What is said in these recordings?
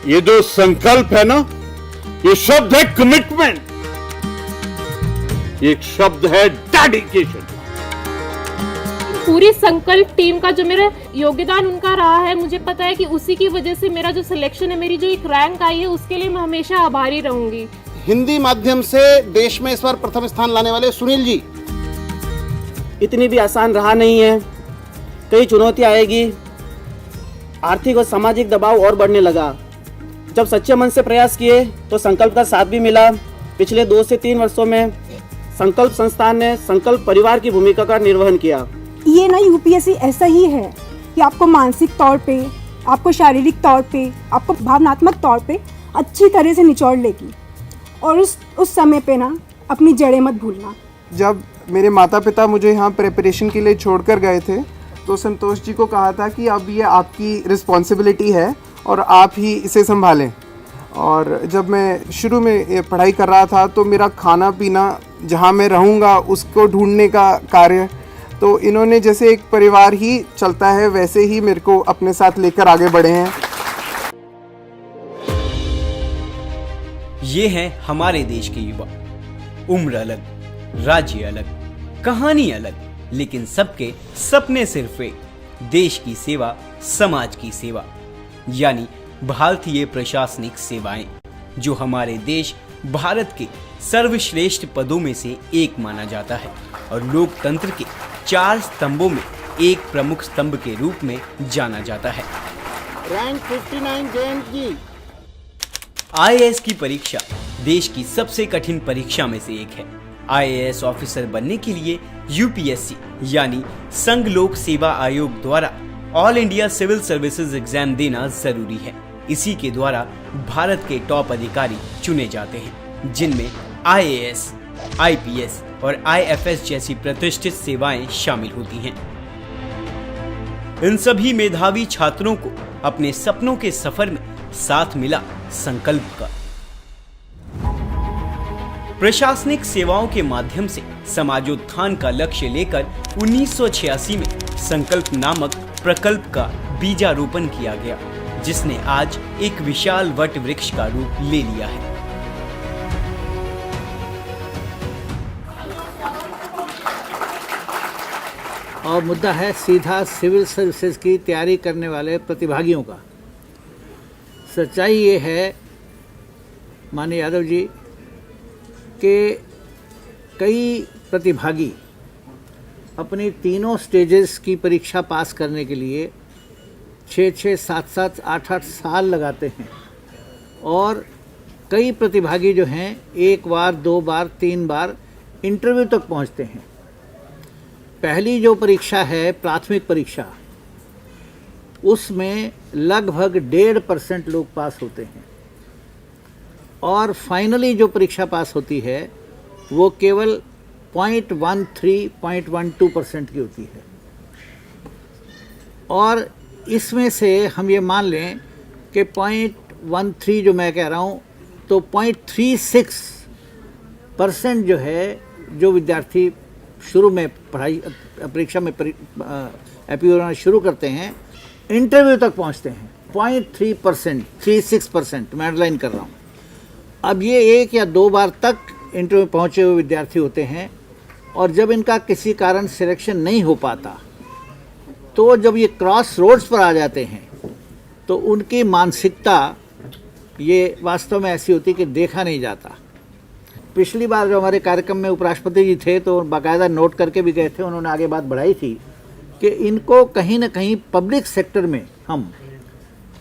ये जो संकल्प है ना, ये शब्द है कमिटमेंट, एक शब्द है डेडिकेशन। पूरी संकल्प टीम का जो मेरा योगदान उनका रहा है, मुझे पता है कि उसी की वजह से मेरा जो सिलेक्शन है, मेरी जो एक रैंक आई है, उसके लिए मैं हमेशा आभारी रहूंगी। हिंदी माध्यम से देश में इस बार प्रथम स्थान लाने वाले सुनील जी। इतनी भी आसान रहा नहीं है, कई चुनौतियां आएगी। आर्थिक और सामाजिक दबाव और बढ़ने लगा। जब सच्चे मन से प्रयास किए तो संकल्प का साथ भी मिला। पिछले 2 से 3 वर्षों में संकल्प संस्थान ने संकल्प परिवार की भूमिका का निर्वहन किया। ये ना यूपीएससी ऐसा ही है कि आपको मानसिक तौर पे, आपको शारीरिक तौर पे, आपको भावनात्मक तौर पे अच्छी तरह से निचोड़ लेगी। और उस समय पे ना अपनी जड़ें मत भूलना। जब मेरे माता पिता मुझे यहाँ प्रिपरेशन के लिए छोड़कर गए थे तो संतोष जी को कहा था कि अब ये आपकी रिस्पॉन्सिबिलिटी है और आप ही इसे संभालें। और जब मैं शुरू में पढ़ाई कर रहा था तो मेरा खाना पीना, जहाँ मैं रहूँगा उसको ढूंढने का कार्य, तो इन्होंने जैसे एक परिवार ही चलता है वैसे ही मेरे को अपने साथ लेकर आगे बढ़े हैं। ये हैं हमारे देश के युवा। उम्र अलग, राज्य अलग, कहानी अलग, लेकिन सबके सपने सिर्फ एक, देश की सेवा, समाज की सेवा, यानी भारतीय प्रशासनिक सेवाएं, जो हमारे देश भारत के सर्वश्रेष्ठ पदों में से एक माना जाता है और लोकतंत्र के 4 स्तंभों में एक प्रमुख स्तंभ के रूप में जाना जाता है। रैंक 59 जयंत जी। आईएएस की परीक्षा देश की सबसे कठिन परीक्षा में से एक है। आईएएस ऑफिसर बनने के लिए यूपीएससी यानी संघ लोक सेवा आयोग द्वारा all India civil services exam देना जरूरी है। इसी के द्वारा भारत के टॉप अधिकारी चुने जाते हैं, जिनमें आईएएस, आईपीएस और आईएफएस जैसी प्रतिष्ठित सेवाएं शामिल होती हैं। इन सभी मेधावी छात्रों को अपने सपनों के सफर में साथ मिला संकल्प का। प्रशासनिक सेवाओं के माध्यम से समाजोत्थान का लक्ष्य लेकर 1986 में संकल्प नामक प्रकल्प का बीजारोपण किया गया, जिसने आज एक विशाल वट वृक्ष का रूप ले लिया है। और मुद्दा है सीधा सिविल सर्विसेज की तैयारी करने वाले प्रतिभागियों का। सच्चाई ये है माननीय यादव जी कि कई प्रतिभागी अपनी तीनों स्टेजेस की परीक्षा पास करने के लिए 6-6, 7-7, 8-8 साल लगाते हैं। और कई प्रतिभागी जो हैं 1 बार, 2 बार, 3 बार इंटरव्यू तक पहुंचते हैं। पहली जो परीक्षा है प्राथमिक परीक्षा, उसमें लगभग 1.5% लोग पास होते हैं। और फाइनली जो परीक्षा पास होती है वो केवल 0.13, 0.12% की होती है। और इसमें से हम ये मान लें कि 0.13 जो मैं कह रहा हूँ, तो 0.36% जो है, जो विद्यार्थी शुरू में पढ़ाई परीक्षा में एपीओ होना शुरू करते हैं, इंटरव्यू तक पहुंचते हैं। 0.3%, 36% मैं अंडरलाइन कर रहा हूँ। अब ये 1 या 2 बार तक इंटरव्यू पहुंचे हुए विद्यार्थी होते हैं। और जब इनका किसी कारण सिलेक्शन नहीं हो पाता, तो जब ये क्रॉस रोड्स पर आ जाते हैं तो उनकी मानसिकता ये वास्तव में ऐसी होती कि देखा नहीं जाता। पिछली बार जो हमारे कार्यक्रम में उपराष्ट्रपति जी थे तो बाकायदा नोट करके भी गए थे, उन्होंने आगे बात बढ़ाई थी कि इनको कहीं ना कहीं पब्लिक सेक्टर में हम,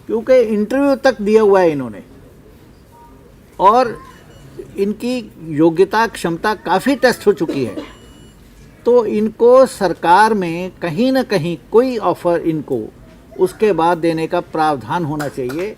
क्योंकि इंटरव्यू तक दिया हुआ है इन्होंने और इनकी योग्यता क्षमता काफ़ी टेस्ट हो चुकी है, तो इनको सरकार में कहीं ना कहीं कोई ऑफर इनको उसके बाद देने का प्रावधान होना चाहिए।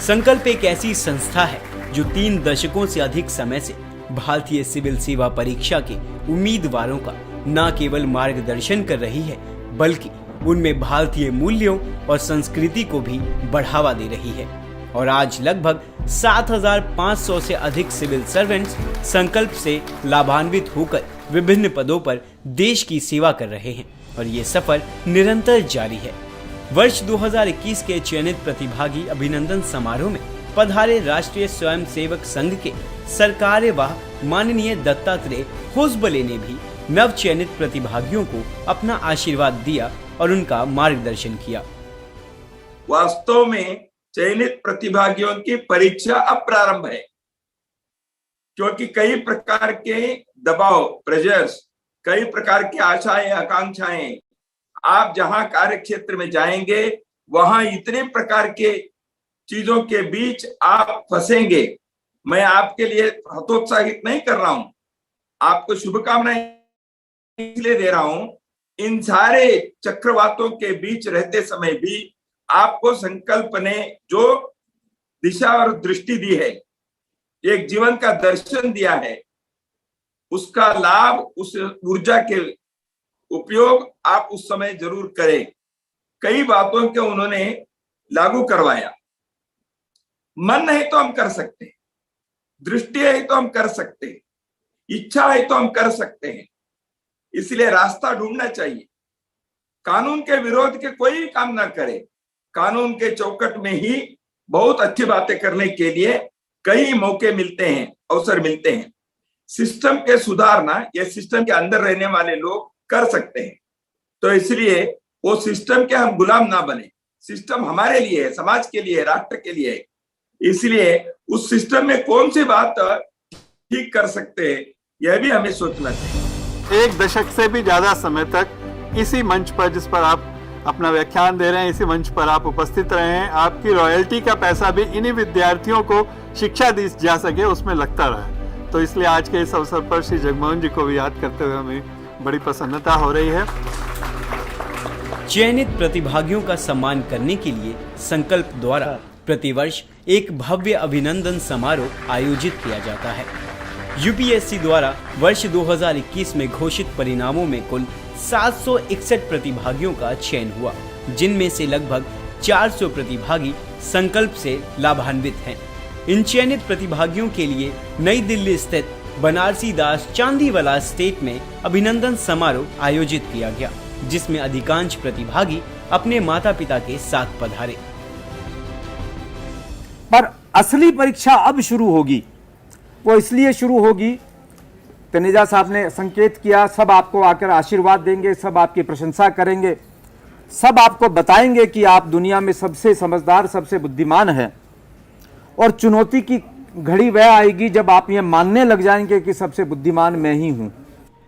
संकल्प एक ऐसी संस्था है जो 3 दशकों से अधिक समय से भारतीय सिविल सेवा परीक्षा के उम्मीदवारों का न केवल मार्गदर्शन कर रही है, बल्कि उनमें भारतीय मूल्यों और संस्कृति को भी बढ़ावा दे रही है। और आज लगभग 7,500 से अधिक सिविल सर्वेंट्स संकल्प से लाभान्वित होकर विभिन्न पदों पर देश की सेवा कर रहे हैं। और ये सफर निरंतर जारी है। वर्ष 2021 के चयनित प्रतिभागी अभिनंदन समारोह में पधारे राष्ट्रीय स्वयंसेवक संघ के सरकार्यवाह माननीय दत्तात्रेय होसबले ने भी नव चयनित प्रतिभागियों को अपना आशीर्वाद दिया और उनका मार्गदर्शन किया। वास्तव में चयनित प्रतिभागियों की परीक्षा अब प्रारंभ है, क्योंकि कई प्रकार के दबाव, प्रेशर्स, कई प्रकार की आशाएं, आकांक्षाएं, आप जहां कार्य क्षेत्र में जाएंगे वहां इतने प्रकार के चीजों के बीच आप फंसेंगे। मैं आपके लिए हतोत्साहित नहीं कर रहा हूं, आपको शुभकामनाएं इसलिए दे रहा हूं। इन सारे चक्रवातों के बीच रहते समय भी आपको संकल्प ने जो दिशा और दृष्टि दी है, एक जीवन का दर्शन दिया है, उसका लाभ, उस ऊर्जा के उपयोग आप उस समय जरूर करें। कई बातों के उन्होंने लागू करवाया। मन है तो हम कर सकते हैं, दृष्टि है तो हम कर सकते हैं, इच्छा है तो हम कर सकते हैं। इसलिए रास्ता ढूंढना चाहिए। कानून के विरोध के कोई काम ना करे। कानून के चौकट में ही बहुत अच्छी बातें करने के लिए कई मौके मिलते हैं, अवसर मिलते हैं। सिस्टम के सुधारना ये सिस्टम के अंदर रहने वाले लोग कर सकते हैं। तो इसलिए वो सिस्टम के हम गुलाम ना बने। सिस्टम हमारे लिए है, समाज के लिए है, राष्ट्र के लिए है। इसलिए उस सिस्टम में कौन सी बात ठीक कर सकते हैं, यह भी हमें सोचना चाहिए। एक दशक से भी ज्यादा समय तक इसी मंच पर, जिस पर आप अपना व्याख्यान दे रहे हैं, इसी मंच पर आप उपस्थित रहे हैं। आपकी रॉयल्टी का पैसा भी इन्हीं विद्यार्थियों को शिक्षा दी जा सके उसमें लगता रहा। तो इसलिए आज के इस अवसर पर श्री जगमोहन जी को भी याद करते हुए हमें बड़ी प्रसन्नता हो रही है। चयनित प्रतिभागियों का सम्मान करने के लिए संकल्प द्वारा प्रतिवर्ष एक भव्य अभिनंदन समारोह आयोजित किया जाता है। यूपीएससी द्वारा वर्ष 2021 में घोषित परिणामों में कुल 761 प्रतिभागियों का चयन हुआ, जिनमें से लगभग 400 प्रतिभागी संकल्प से लाभान्वित हैं। इन चयनित प्रतिभागियों के लिए नई दिल्ली स्थित बनारसी दास चांदीवाला स्टेट में अभिनंदन समारोह आयोजित किया गया, जिसमें अधिकांश प्रतिभागी अपने माता पिता के साथ पधारे। पर असली परीक्षा अब शुरू होगी। वो इसलिए शुरू होगी, तनेजा साहब ने संकेत किया, सब आपको आकर आशीर्वाद देंगे, सब आपकी प्रशंसा करेंगे, सब आपको बताएंगे कि आप दुनिया में सबसे समझदार, सबसे बुद्धिमान हैं। और चुनौती की घड़ी वह आएगी जब आप ये मानने लग जाएंगे कि सबसे बुद्धिमान मैं ही हूं।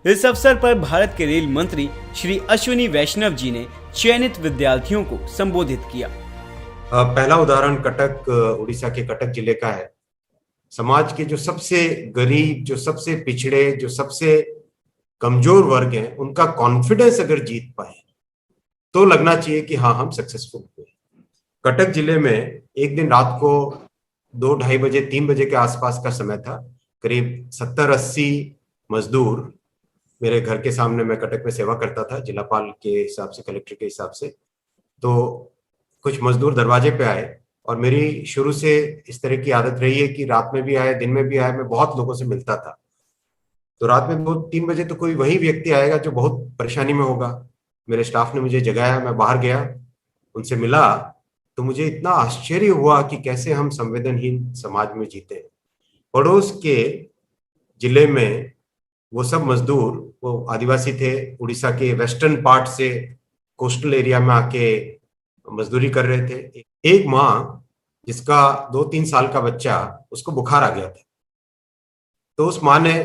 इस अवसर पर भारत के रेल मंत्री श्री अश्विनी वैष्णव जी ने चयनित विद्यार्थियों को संबोधित किया। पहला उदाहरण कटक, उड़ीसा के कटक जिले का है। समाज के जो सबसे गरीब, जो सबसे पिछड़े, जो सबसे कमजोर वर्ग हैं, उनका कॉन्फिडेंस अगर जीत पाए तो लगना चाहिए कि हाँ, हम सक्सेसफुल हुए। कटक जिले में एक दिन रात को 2-2:30 बजे, 3 बजे के आसपास का समय था। करीब 70-80 मजदूर, मेरे घर के सामने, मैं कटक में सेवा करता था जिलापाल के हिसाब से, कलेक्टर के हिसाब से, तो कुछ मजदूर दरवाजे पे आए। और मेरी शुरू से इस तरह की आदत रही है कि रात में भी आए, दिन में भी आए, मैं बहुत लोगों से मिलता था। तो रात में 2-3 बजे तो कोई वही व्यक्ति आएगा जो बहुत परेशानी में होगा। मेरे स्टाफ ने मुझे जगाया, मैं बाहर गया, उनसे मिला, तो मुझे इतना आश्चर्य हुआ कि कैसे हम संवेदनहीन समाज में जीते हैं। पड़ोस के जिले में वो सब मजदूर, वो आदिवासी थे, उड़ीसा के वेस्टर्न पार्ट से कोस्टल एरिया में आके मजदूरी कर रहे थे। एक माँ जिसका 2-3 साल का बच्चा, उसको बुखार आ गया था, तो उस माँ ने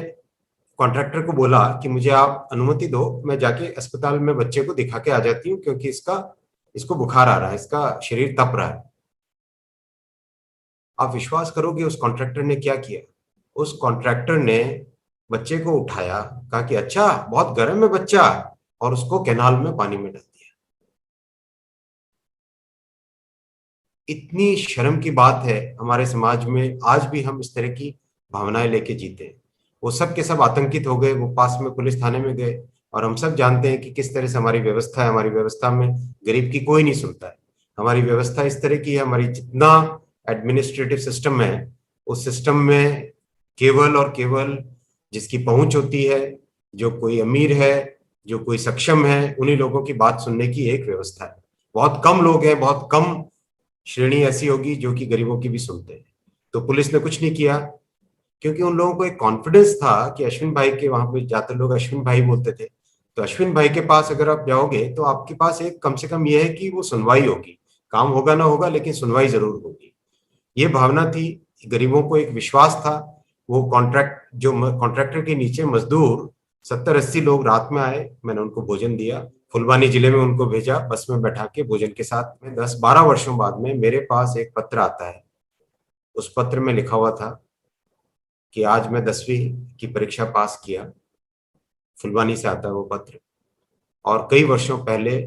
कॉन्ट्रैक्टर को बोला कि मुझे आप अनुमति दो, मैं जाके अस्पताल में बच्चे को दिखा के आ जाती हूँ, क्योंकि इसको बुखार आ रहा है, इसका शरीर तप रहा है। आप विश्वास करोगे उस कॉन्ट्रैक्टर ने क्या किया? उस कॉन्ट्रैक्टर ने बच्चे को उठाया, कहा कि अच्छा बहुत गर्म है बच्चा, और उसको कैनाल में पानी में डाल दिया। इतनी शर्म की बात है हमारे समाज में, आज भी हम इस तरह की भावनाएं लेके जीते हैं। वो सब के सब आतंकित हो गए, वो पास में पुलिस थाने में गए, और हम सब जानते हैं कि किस तरह से हमारी व्यवस्था है। हमारी व्यवस्था में गरीब की कोई नहीं सुनता है। हमारी व्यवस्था इस तरह की है, हमारी जितना एडमिनिस्ट्रेटिव सिस्टम है, उस सिस्टम में केवल और केवल जिसकी पहुंच होती है, जो कोई अमीर है, जो कोई सक्षम है, उन्हीं लोगों की बात सुनने की एक व्यवस्था है। बहुत कम लोग हैं, बहुत कम श्रेणी ऐसी होगी जो कि गरीबों की भी सुनते हैं। तो पुलिस ने कुछ नहीं किया, क्योंकि उन लोगों को एक कॉन्फिडेंस था कि अश्विन भाई के, वहां पे जाते लोग अश्विन भाई बोलते थे, तो अश्विन भाई के पास अगर आप जाओगे तो आपके पास एक कम से कम यह है कि वो सुनवाई होगी, काम होगा ना होगा लेकिन सुनवाई जरूर होगी। ये भावना थी, गरीबों को एक विश्वास था। वो कॉन्ट्रैक्टर के नीचे मजदूर 70-80 लोग रात में आए, मैंने उनको भोजन दिया, फुलवानी जिले में उनको भेजा बस में बैठा के भोजन के साथ में। 10-12 वर्षों बाद में मेरे पास एक पत्र आता है। उस पत्र में लिखा हुआ था कि आज मैं 10वीं की परीक्षा पास किया। फुलवानी से आता है वो पत्र। और कई वर्षों पहले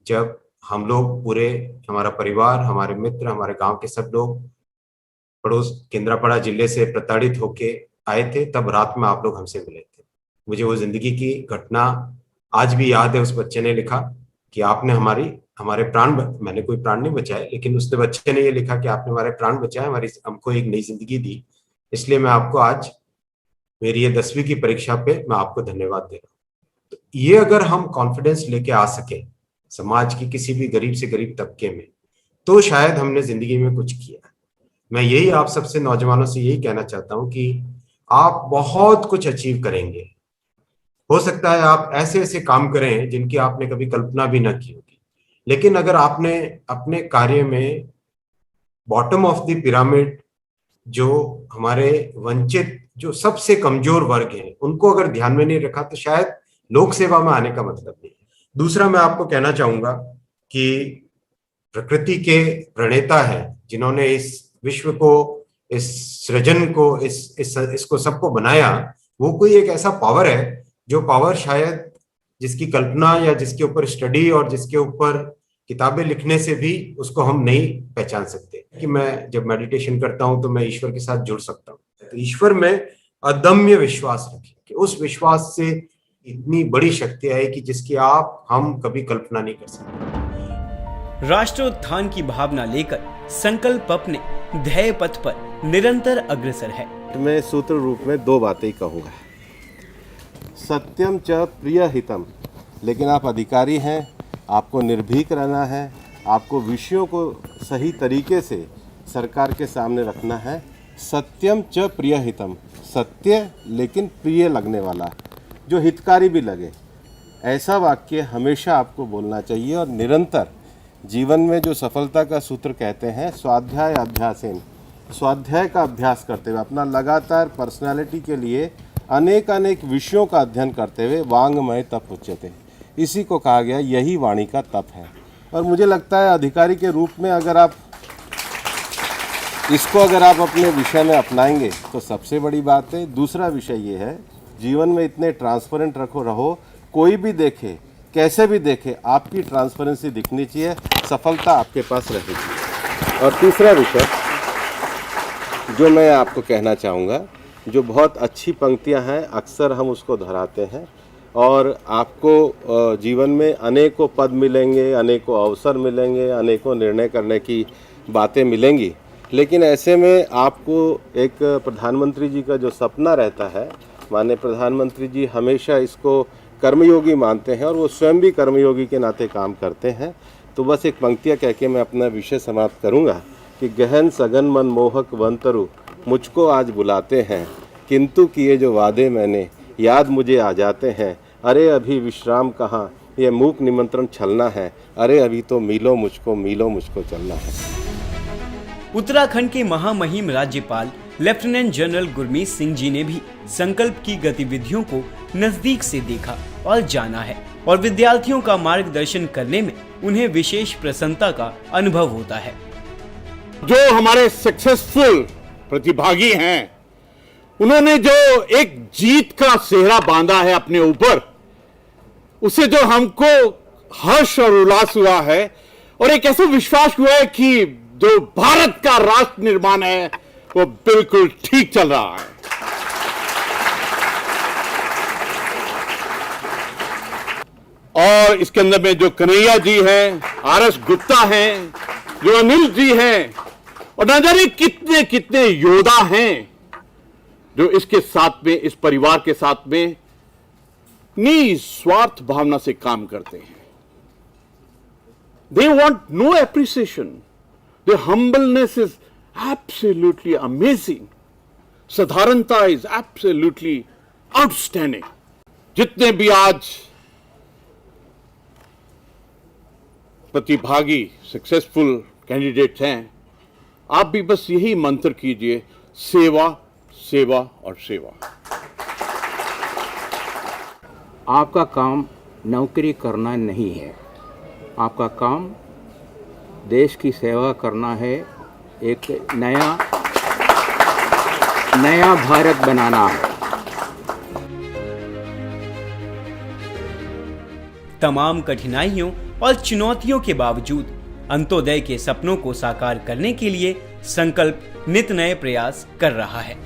जब हम लोग पूरे, हमारा परिवार, हमारे मित्र, हमारे गांव के सब लोग पड़ोस केंद्रापड़ा जिले से प्रताड़ित होके आए थे, तब रात में आप लोग हमसे मिले थे। मुझे वो जिंदगी की घटना आज भी याद है। उस बच्चे ने लिखा कि आपने हमारे प्राण, मैंने कोई प्राण नहीं बचाए, लेकिन उसने बच्चे ने ये लिखा कि आपने हमारे प्राण बचाए, हमको एक नई जिंदगी दी, इसलिए मैं आपको आज मेरी ये 10वीं की परीक्षा पे मैं आपको धन्यवाद दे रहा हूँ। तो ये अगर हम कॉन्फिडेंस लेके आ सके समाज की किसी भी गरीब से गरीब तबके में, तो शायद हमने जिंदगी में कुछ किया। मैं यही आप सबसे, नौजवानों से यही कहना चाहता हूं कि आप बहुत कुछ अचीव करेंगे। हो सकता है आप ऐसे ऐसे काम करें जिनकी आपने कभी कल्पना भी ना की होगी, लेकिन अगर आपने अपने कार्य में बॉटम ऑफ द पिरामिड, जो हमारे वंचित, जो सबसे कमजोर वर्ग हैं, उनको अगर ध्यान में नहीं रखा तो शायद लोक सेवा में आने का मतलब नहीं। दूसरा, मैं आपको कहना चाहूंगा कि प्रकृति के प्रणेता है, जिन्होंने इस विश्व को, इस सृजन को, इसको सबको बनाया, वो कोई एक ऐसा पावर है जो पावर शायद जिसकी कल्पना या जिसके ऊपर स्टडी और जिसके ऊपर किताबें लिखने से भी उसको हम नहीं पहचान सकते। कि मैं जब मेडिटेशन करता हूं तो मैं ईश्वर के साथ जुड़ सकता हूं। तो ईश्वर में अदम्य विश्वास रखें कि उस विश्वास से इतनी बड़ी शक्ति है कि जिसकी हम कभी कल्पना नहीं कर सकते। राष्ट्रोत्थान की भावना लेकर संकल्प अपने ध्येय पथ पर निरंतर अग्रसर है। मैं सूत्र रूप में 2 बातें कहूँगा। सत्यम च प्रिय हितम, लेकिन आप अधिकारी हैं, आपको निर्भीक रहना है, आपको विषयों को सही तरीके से सरकार के सामने रखना है। सत्यम च प्रिय हितम, सत्य लेकिन प्रिय लगने वाला, जो हितकारी भी लगे, ऐसा वाक्य हमेशा आपको बोलना चाहिए। और निरंतर जीवन में जो सफलता का सूत्र कहते हैं, स्वाध्याय अभ्यासेन, स्वाध्याय का अभ्यास करते हुए, अपना लगातार पर्सनालिटी के लिए अनेक विषयों का अध्ययन करते हुए वांगमय तप उच्यते, इसी को कहा गया, यही वाणी का तप है। और मुझे लगता है अधिकारी के रूप में अगर आप इसको अपने विषय में अपनाएंगे तो सबसे बड़ी बात है। दूसरा विषय ये है, जीवन में इतने ट्रांसपेरेंट रहो, कोई भी देखे, कैसे भी देखे, आपकी ट्रांसपेरेंसी दिखनी चाहिए, सफलता आपके पास रहेगी। और तीसरा विषय जो मैं आपको कहना चाहूँगा, जो बहुत अच्छी पंक्तियाँ हैं, अक्सर हम उसको दोहराते हैं, और आपको जीवन में अनेकों पद मिलेंगे, अनेकों अवसर मिलेंगे, अनेकों निर्णय करने की बातें मिलेंगी, लेकिन ऐसे में आपको एक प्रधानमंत्री जी का जो सपना रहता है, माननीय प्रधानमंत्री जी हमेशा इसको कर्मयोगी मानते हैं और वो स्वयं भी कर्मयोगी के नाते काम करते हैं। तो बस एक पंक्तियाँ कह के मैं अपना विषय समाप्त करूँगा कि गहन सघन मन मोहक वंतरु मुझको आज बुलाते हैं, किंतु किए जो वादे मैंने याद मुझे आ जाते हैं। अरे अभी विश्राम कहाँ, ये मूक निमंत्रण छलना है, अरे अभी तो मीलों मुझको चलना है। उत्तराखंड के महामहिम राज्यपाल लेफ्टिनेंट जनरल गुरमीत सिंह जी ने भी संकल्प की गतिविधियों को नजदीक से देखा और जाना है, और विद्यार्थियों का मार्गदर्शन करने में उन्हें विशेष प्रसन्नता का अनुभव होता है। जो हमारे सक्सेसफुल प्रतिभागी हैं, उन्होंने जो एक जीत का सेहरा बांधा है अपने ऊपर, उसे जो हमको हर्ष और उल्लास हुआ है, और एक ऐसा विश्वास हुआ है कि जो भारत का राष्ट्र निर्माण है वो बिल्कुल ठीक चल रहा है। और इसके अंदर में जो कन्हैया जी हैं, आर.एस. गुप्ता हैं, जो अनिल जी हैं, और न जाने कितने कितने योद्धा हैं जो इसके साथ में, इस परिवार के साथ में निस्वार्थ भावना से काम करते हैं। They want no appreciation. Their humbleness is absolutely amazing. साधारणता is absolutely outstanding. जितने भी आज प्रतिभागी सक्सेसफुल कैंडिडेट्स हैं, आप भी बस यही मंत्र कीजिए, सेवा सेवा और सेवा। आपका काम नौकरी करना नहीं है, आपका काम देश की सेवा करना है, एक नया भारत बनाना है। तमाम कठिनाइयों और चुनौतियों के बावजूद अंत्योदय के सपनों को साकार करने के लिए संकल्प नित नए प्रयास कर रहा है।